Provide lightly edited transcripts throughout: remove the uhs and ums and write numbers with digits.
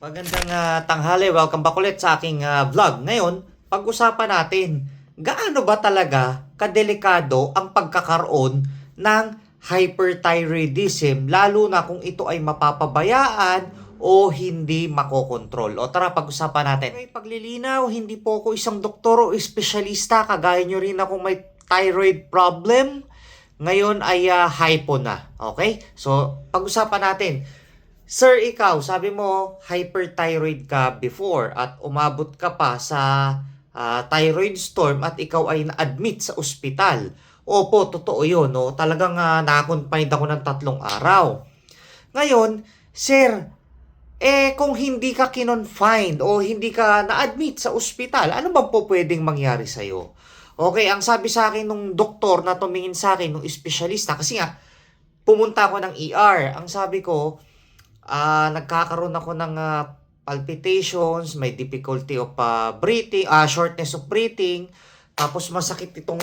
Magandang tanghali. Welcome back ulit sa aking vlog. Ngayon, pag-usapan natin, gaano ba talaga kadelikado ang pagkakaroon ng hyperthyroidism, lalo na kung ito ay mapapabayaan o hindi makokontrol. O tara, pag-usapan natin. Okay, paglilinaw, hindi po ako isang doktor o espesyalista. Kagaya nyo rin akong may thyroid problem. Ngayon ay hypo na. Okay? So, pag-usapan natin. Sir, ikaw, sabi mo hyperthyroid ka before at umabot ka pa sa thyroid storm at ikaw ay na-admit sa ospital. Opo, totoo yun. No? Talagang na-confined ako ng 3 araw. Ngayon, sir, kung hindi ka kinonfined o hindi ka na-admit sa ospital, ano bang po pwedeng mangyari sa'yo? Okay, ang sabi sa akin nung doktor na tumingin sa akin, nung espesyalista, kasi nga, pumunta ako ng ER. Ang sabi ko, nagkakaroon ako ng palpitations, may difficulty of breathing, shortness of breathing, tapos masakit itong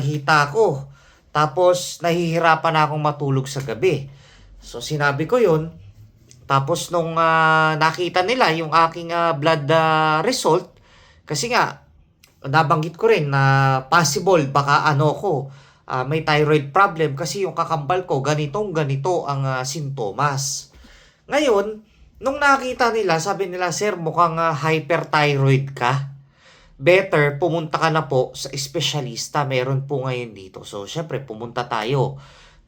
hita ko. Tapos nahihirapan na akong matulog sa gabi. So sinabi ko yun. Tapos nung nakita nila yung aking blood result, kasi nga, nabanggit ko rin na possible baka may thyroid problem kasi yung kakambal ko ganito ang sintomas. Ngayon, nung nakita nila, sabi nila, sir, mukhang hyperthyroid ka. Better, pumunta ka na po sa espesyalista. Meron po ngayon dito. So, syempre, pumunta tayo.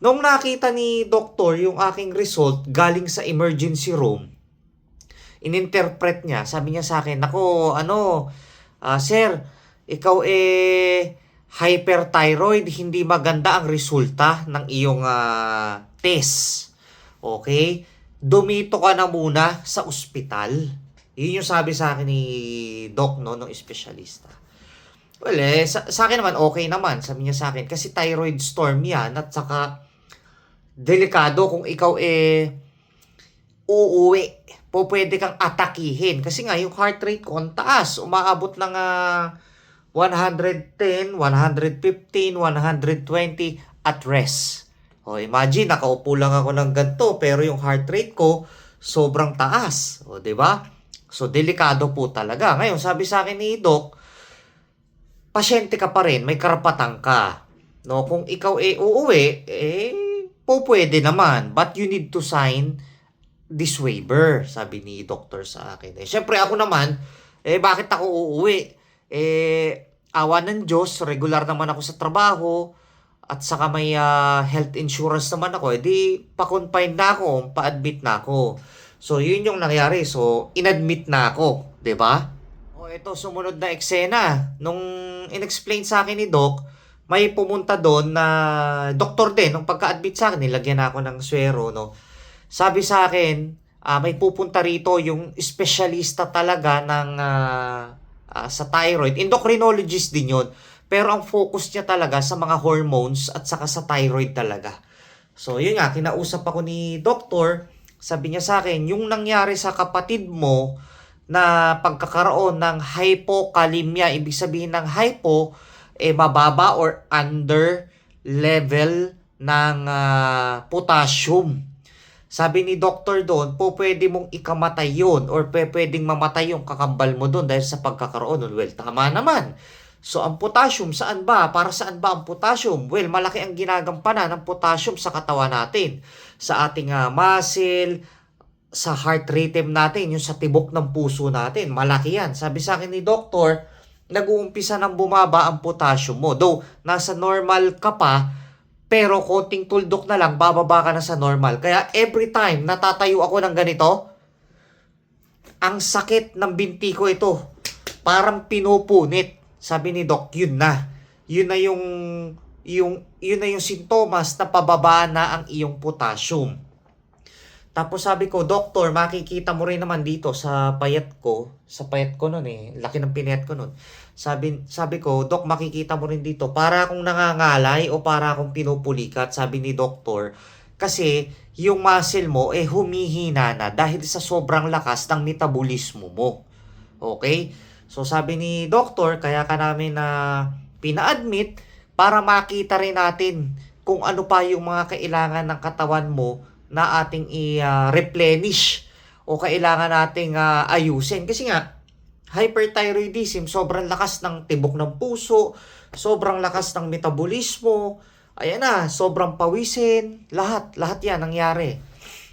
Nung nakita ni doktor yung aking result galing sa emergency room, ininterpret niya, sabi niya sa akin, "Nako, sir, ikaw hyperthyroid, hindi maganda ang resulta ng iyong test. Okay? Dumito ka na muna sa ospital." Yun yung sabi sa akin ni Doc, no, ng espesyalista. Well, sa akin naman, okay naman. Sabi niya sa akin, kasi thyroid storm yan at saka delikado kung ikaw uuwi. Pwede kang atakihin. Kasi nga, yung heart rate ko, ang taas. Umaabot ng 110, 115, 120 at rest. O, imagine, nakaupo lang ako ng ganito, pero yung heart rate ko, sobrang taas. O, di ba? So, delikado po talaga. Ngayon, sabi sa akin ni Doc, pasyente ka pa rin, may karapatan ka. No, kung ikaw uuwi, pwede naman. But you need to sign this waiver, sabi ni doctor sa akin. Syempre ako naman, bakit ako uuwi? Awa ng Diyos, regular naman ako sa trabaho, at saka may health insurance naman ako, di pa-confine na ako, pa-admit na ako. So, yun yung nangyari. So, inadmit na ako, di ba? O, ito, sumunod na eksena. Nung inexplain sa akin ni Doc, may pumunta doon na doktor din. Nung pagka-admit sa akin, nilagyan na ako ng swero, no? Sabi sa akin, may pupunta rito yung specialista talaga ng sa thyroid. Endocrinologist din yun. Pero ang focus niya talaga sa mga hormones at saka sa thyroid talaga. So, yun nga, kinausap ako ni doktor. Sabi niya sa akin, yung nangyari sa kapatid mo na pagkakaroon ng hypokalemia, ibig sabihin ng hypo, mababa or under level ng potassium. Sabi ni doktor doon, pwede mong ikamatay yun or pwedeng mamatay yung kakambal mo doon dahil sa pagkakaroon nun. Well, tama naman. So, ang potassium, saan ba? Para saan ba ang potassium? Well, malaki ang ginagampanan ng potassium sa katawan natin. Sa ating muscle, sa heart rhythm natin, yung sa tibok ng puso natin. Malaki yan. Sabi sa akin ni doktor, nag-uumpisa ng bumaba ang potassium mo. Though, nasa normal ka pa, pero konting tuldok na lang, bababa ka na sa normal. Kaya every time natatayo ako ng ganito, ang sakit ng binti ko ito. Parang pinupunit. Sabi ni Doc, yun na. Yun na yung sintomas na pababa na ang iyong potassium. Tapos sabi ko, Doktor, makikita mo rin naman dito sa payat ko. Sa payat ko nun laki ng pinayat ko nun. Sabi ko, Dok, makikita mo rin dito. Para akong nangangalay o para akong pinupulikat, sabi ni Doktor. Kasi yung muscle mo humihina na dahil sa sobrang lakas ng metabolismo mo. Okay? So sabi ni Doktor, kaya ka namin pina-admit para makita rin natin kung ano pa yung mga kailangan ng katawan mo na ating i-replenish o kailangan nating ayusin. Kasi nga, hyperthyroidism, sobrang lakas ng tibok ng puso, sobrang lakas ng metabolismo, ayan na, sobrang pawisin, lahat yan nangyari.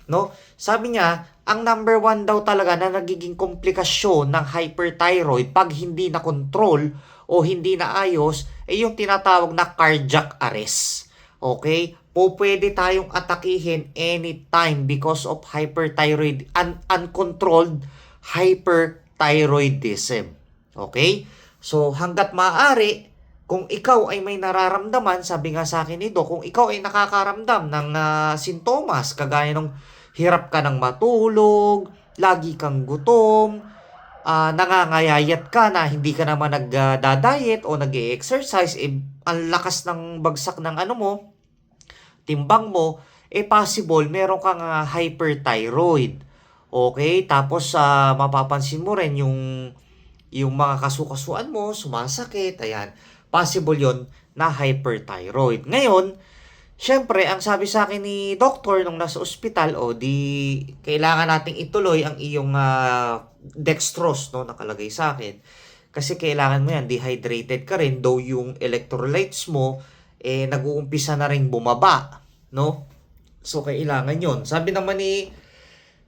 No? Sabi niya, ang number one daw talaga na nagiging komplikasyon ng hyperthyroid pag hindi na control o hindi na ayos, ay yung tinatawag na cardiac arrest. Okay? Pwede tayong atakihin anytime because of hyperthyroid, uncontrolled hyperthyroidism. Okay? So, hanggat maaari, kung ikaw ay may nararamdaman, sabi nga sa akin nito, kung ikaw ay nakakaramdam ng sintomas, kagaya ng hirap ka ng matulog, lagi kang gutom, nangangayayat ka na hindi ka naman nagda-diet o nag-exercise, ang lakas ng bagsak ng timbang mo, possible meron kang hyperthyroid. Okay? Tapos mapapansin mo rin yung mga kasukasuan mo, sumasakit, ayan. Possible yon na hyperthyroid. Ngayon, syempre, ang sabi sa akin ni doktor nung nasa ospital, di kailangan nating ituloy ang iyong dextrose, no, nakalagay sa akin. Kasi kailangan mo yan, dehydrated ka rin, though yung electrolytes mo, nag-uumpisa na rin bumaba, no? So, kailangan yon. Sabi naman ni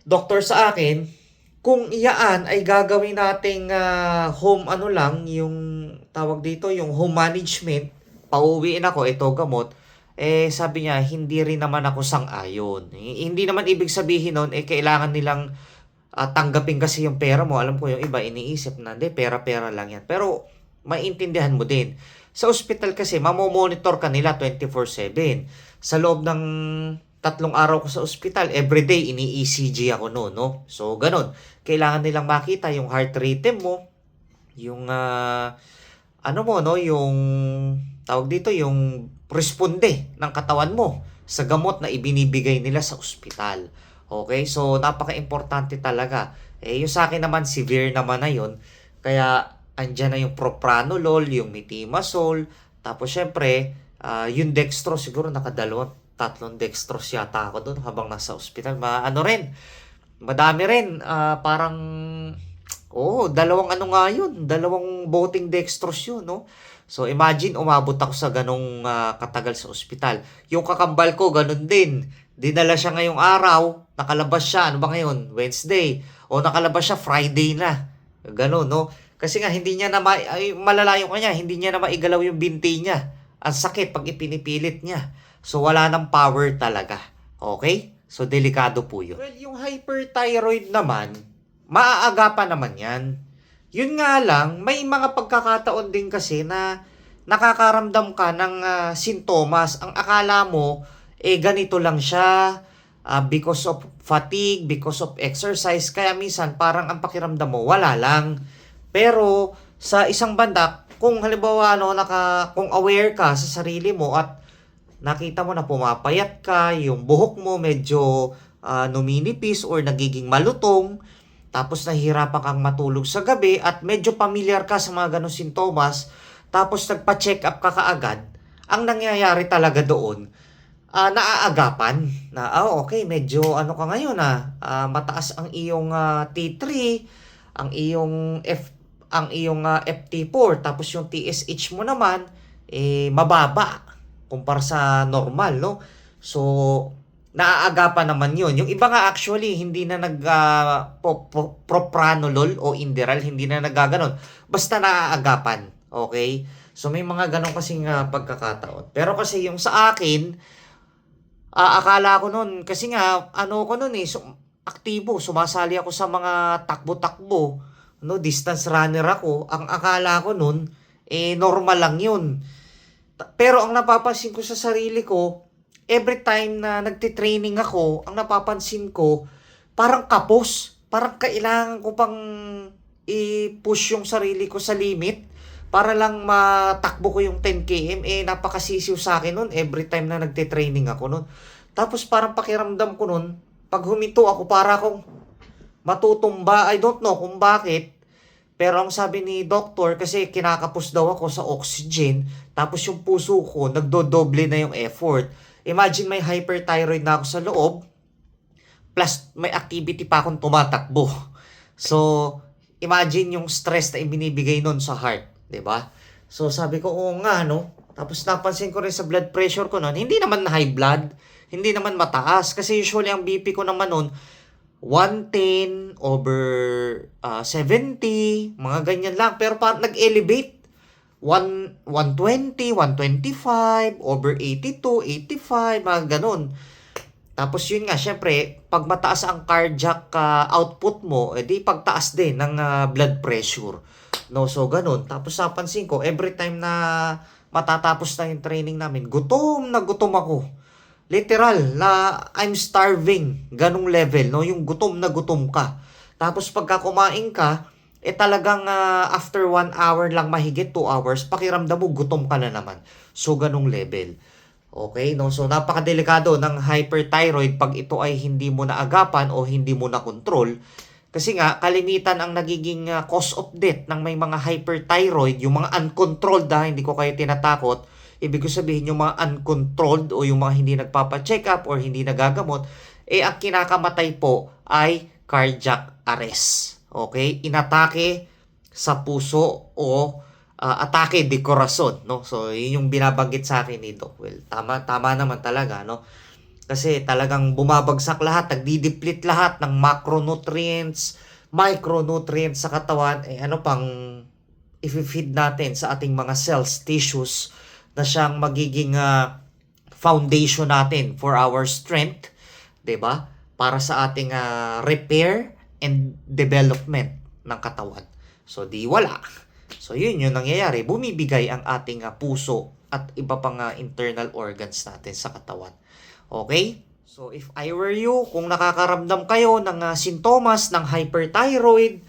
doktor sa akin, kung iyaan ay gagawin nating home yung tawag dito, yung home management, pauwiin ako, ito gamot, sabi niya, hindi rin naman ako sang-ayon. Hindi naman ibig sabihin nun, kailangan nilang tanggapin kasi yung pera mo. Alam ko yung iba, iniisip na, pera-pera lang yan. Pero, maintindihan mo din. Sa ospital kasi, mamomonitor ka nila 24/7. Sa loob ng 3 araw ko sa ospital, everyday, ini-ECG ako noon, no? So, ganun. Kailangan nilang makita yung heart rate mo, yung, yung, tawag dito, yung responde ng katawan mo sa gamot na ibinibigay nila sa ospital. Okay? So, napaka-importante talaga. Yung sa akin naman, severe naman na yun. Kaya, andyan na yung propranolol, yung metimazole, tapos syempre, yung dextrose, siguro tatlong dextrose yata ako doon habang nasa ospital. Madami rin. Parang, dalawang boteng dextrose yun, no? So, imagine, umabot ako sa ganong katagal sa ospital. Yung kakambal ko, ganun din. Dinala siya ngayong araw, nakalabas siya, ano ba ngayon? Wednesday. O nakalabas siya, Friday na. Ganun, no? Kasi nga, hindi niya na, malala yung kanya, hindi niya na maigalaw yung binti niya. Ang sakit pag ipinipilit niya. So, wala ng power talaga. Okay? So, delikado po yun. Well, yung hyperthyroid naman, maaagapan naman yan. Yun nga lang, may mga pagkakataon din kasi na nakakaramdam ka ng sintomas. Ang akala mo, ganito lang siya because of fatigue, because of exercise. Kaya minsan, parang ang pakiramdam mo, wala lang. Pero, sa isang banda, kung halimbawa, kung aware ka sa sarili mo at nakita mo na pumapayat ka, yung buhok mo medyo numinipis or nagiging malutong, tapos nahihirapan kang matulog sa gabi at medyo familiar ka sa mga ganong sintomas, tapos nagpa-check up ka kaagad, ang nangyayari talaga doon, naaagapan na, okay, medyo ka ngayon, mataas ang iyong T3, ang iyong FT4, tapos yung TSH mo naman, mababa kumpara sa normal, no? So, naaagapan naman yun. Yung iba nga actually, hindi na propranolol o Inderal, hindi na nagaganon. Basta naaagapan. Okay? So, may mga ganon kasing pagkakataon. Pero kasi yung sa akin, akala ko nun, kasi nga, aktibo, sumasali ako sa mga takbo-takbo, no? Distance runner ako. Ang akala ko nun, normal lang yun. Pero ang napapansin ko sa sarili ko, every time na nagtitraining ako, ang napapansin ko, parang kapos. Parang kailangan ko pang i-push yung sarili ko sa limit para lang matakbo ko yung 10 km. Napakasisiw sa akin nun every time na nagtitraining ako nun. Tapos parang pakiramdam ko nun, pag huminto ako, para akong matutumba. I don't know kung bakit. Pero ang sabi ni doktor, kasi kinakapos daw ako sa oxygen, tapos yung puso ko, nagdodoble na yung effort. Imagine may hyperthyroid na ako sa loob, plus may activity pa akong tumatakbo. So, imagine yung stress na ibinibigay nun sa heart, 'di ba? So, sabi ko, oo nga, no? Tapos napansin ko rin sa blood pressure ko nun, hindi naman high blood, hindi naman mataas. Kasi usually ang BP ko naman nun, 110 over 70, mga ganyan lang. Pero parang nag-elevate. 120, 125, over 82, 85, mga ganun. Tapos yun nga, syempre, pag mataas ang cardiac output mo, edi pagtaas din ng blood pressure. No, so ganun. Tapos napansin ko, every time na matatapos na yung training namin, gutom na gutom ako. Literal, na I'm starving. Ganung level, no? Yung gutom na gutom ka. Tapos pagka kumain ka, talagang after 1 hour lang mahigit, 2 hours, pakiramdam mo, gutom ka na naman. So, ganung level. Okay, no? So, napakadelikado ng hyperthyroid pag ito ay hindi mo naagapan o hindi mo na control. Kasi nga, kalimitan ang nagiging cause of death ng may mga hyperthyroid, yung mga uncontrolled, hindi ko kayo tinatakot. Ibig ko sabihin, yung mga uncontrolled o yung mga hindi nagpapa-check up or hindi nagagamot, ang kinakamatay po ay cardiac arrest. Okay? Inatake sa puso o atake de corazon, no? So, yun yung binabanggit sa akin ni Doc. Well, tama naman talaga, no? Kasi talagang bumabagsak lahat, nagdi-deplete lahat ng macronutrients, micronutrients sa katawan, ano pang i-feed natin sa ating mga cells, tissues, na siyang magiging foundation natin for our strength, 'di ba? Para sa ating repair and development ng katawan. So, di wala. So, yun yung nangyayari. Bumibigay ang ating puso at iba pang internal organs natin sa katawan. Okay? So, if I were you, kung nakakaramdam kayo ng sintomas ng hyperthyroid,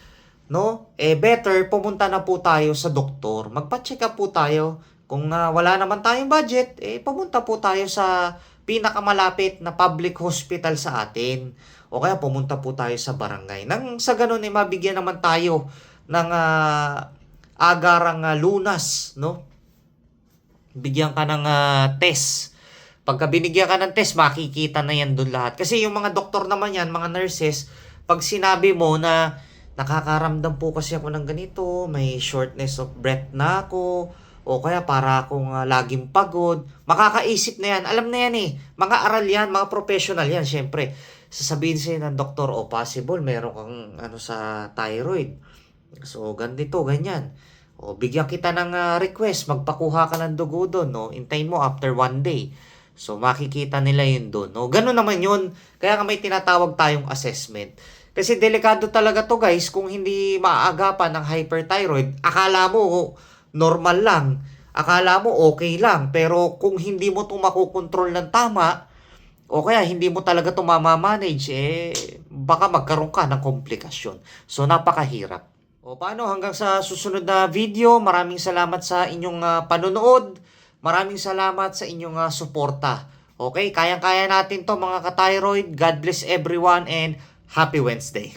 no? Better pumunta na po tayo sa doktor. Magpa-check up po tayo. Kung wala naman tayong budget, pumunta po tayo sa pinakamalapit na public hospital sa atin. O kaya pumunta po tayo sa barangay. Nang sa ganun mabigyan naman tayo ng agarang lunas, no? Bigyan ka ng test. Pagka binigyan ka ng test, makikita na yan doon lahat. Kasi yung mga doktor naman yan, mga nurses, pag sinabi mo na nakakaramdam po kasi ako ng ganito, may shortness of breath na ako, o kaya para akong laging pagod, makakaisip na yan. Alam na yan Mga aral yan, mga professional yan, syempre. Sasabihin sa'yo ng doktor, possible, meron kang sa thyroid. So, ganito, ganyan. O, bigyan kita ng request, magpakuha ka ng dugo doon, no? Hintayin mo after 1 day. So, makikita nila yun doon, no? Ganun naman yun. Kaya nga may tinatawag tayong assessment. Kasi delikado talaga to guys, kung hindi maaagapan ng hyperthyroid, akala mo normal lang. Akala mo okay lang. Pero kung hindi mo ito makukontrol ng tama, o kaya hindi mo talaga ito mamamanage, baka magkaroon ka ng komplikasyon. So, napakahirap. O paano, hanggang sa susunod na video, maraming salamat sa inyong panonood. Maraming salamat sa inyong suporta. Okay, kayang-kaya natin to mga ka-thyroid. God bless everyone and happy Wednesday.